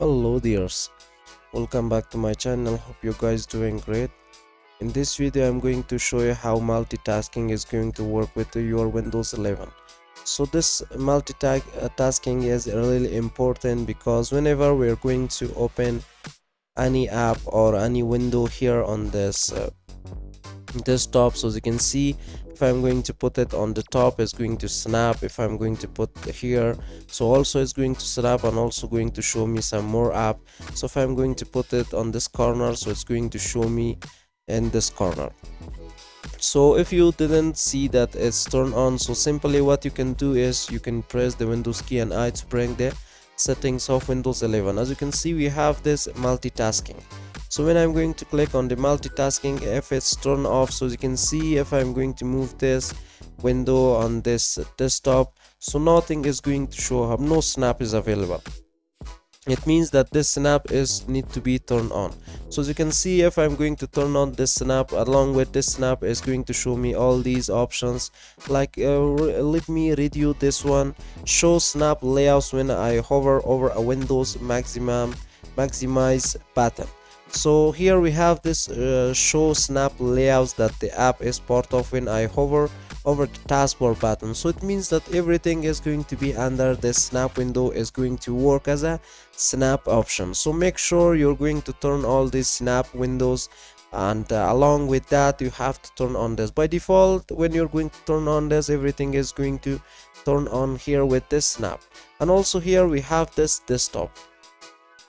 Hello dears, welcome back to my channel. Hope you guys doing great. In this video I'm going to show you how multitasking is going to work with your Windows 11. So this multitasking is really important because whenever we're going to open any app or any window here on this desktop, so as you can see, if I'm going to put it on the top, it's going to snap. If I'm going to put here, so also it's going to snap and also going to show me some more app. So if I'm going to put it on this corner, so it's going to show me in this corner. So if you didn't see that it's turned on, so simply what you can do is you can press the Windows key and I to bring the settings of Windows 11. As you can see, we have this multitasking. So when I'm going to click on the multitasking, if it's turned off, so as you can see, if I'm going to move this window on this desktop, so nothing is going to show up, no snap is available. It means that this snap is need to be turned on. So as you can see, if I'm going to turn on this snap, along with this snap is going to show me all these options. Like let me read you this one: show snap layouts when I hover over a Windows maximize button. So here we have this show snap layouts that the app is part of when I hover over the taskbar button. So it means that everything is going to be under this snap window is going to work as a snap option. So make sure you're going to turn all these snap windows, and along with that you have to turn on this. By default, when you're going to turn on this, everything is going to turn on here with this snap. And also here we have this desktop.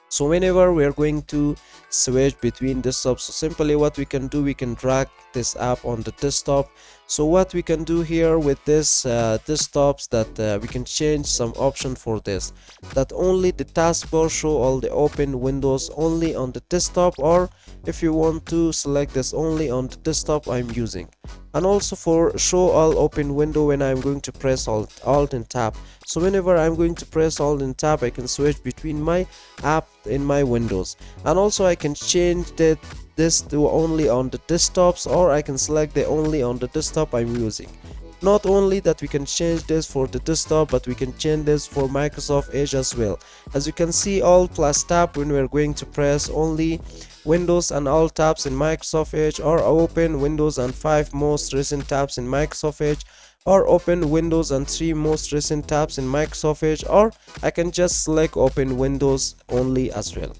So whenever we are going to switch between desktops, so simply what we can do, we can drag this app on the desktop. So what we can do here with this desktops, that we can change some option for this, that only the taskbar show all the open windows only on the desktop, or if you want to select this only on the desktop I'm using. And also for show all open window, when I'm going to press alt and tab, so whenever I'm going to press alt and tab, I can switch between my app in my windows. And also I can change this to only on the desktops, or I can select the only on the desktop I'm using. Not only that we can change this for the desktop, but we can change this for Microsoft Edge as well. As you can see, alt plus tab when we're going to press only Windows, and all tabs in Microsoft Edge, or open Windows and 5 most recent tabs in Microsoft Edge, or open Windows and 3 most recent tabs in Microsoft Edge, or I can just select open Windows only as well.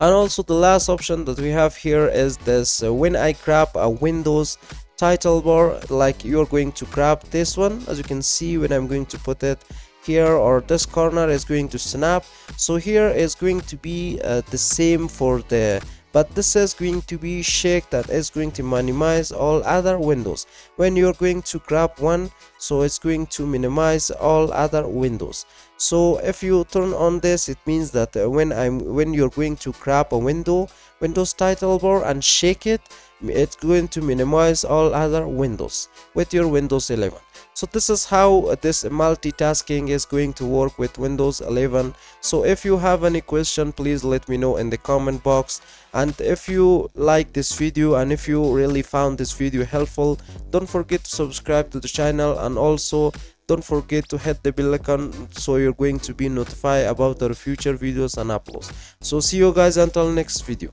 And also the last option that we have here is this when I grab a Windows title bar, like you're going to grab this one. As you can see, when I'm going to put it here, or this corner is going to snap. So here is going to be the same for the, but this is going to be shake, that is going to minimize all other windows. When you're going to grab one, so it's going to minimize all other windows. So if you turn on this, it means that when you're going to grab a Windows title bar and shake it, it's going to minimize all other windows with your Windows 11. So this is how this multitasking is going to work with Windows 11. So if you have any question, please let me know in the comment box. And if you like this video, and if you really found this video helpful, don't forget to subscribe to the channel, and also don't forget to hit the bell icon, so you're going to be notified about our future videos and uploads. So see you guys until next video.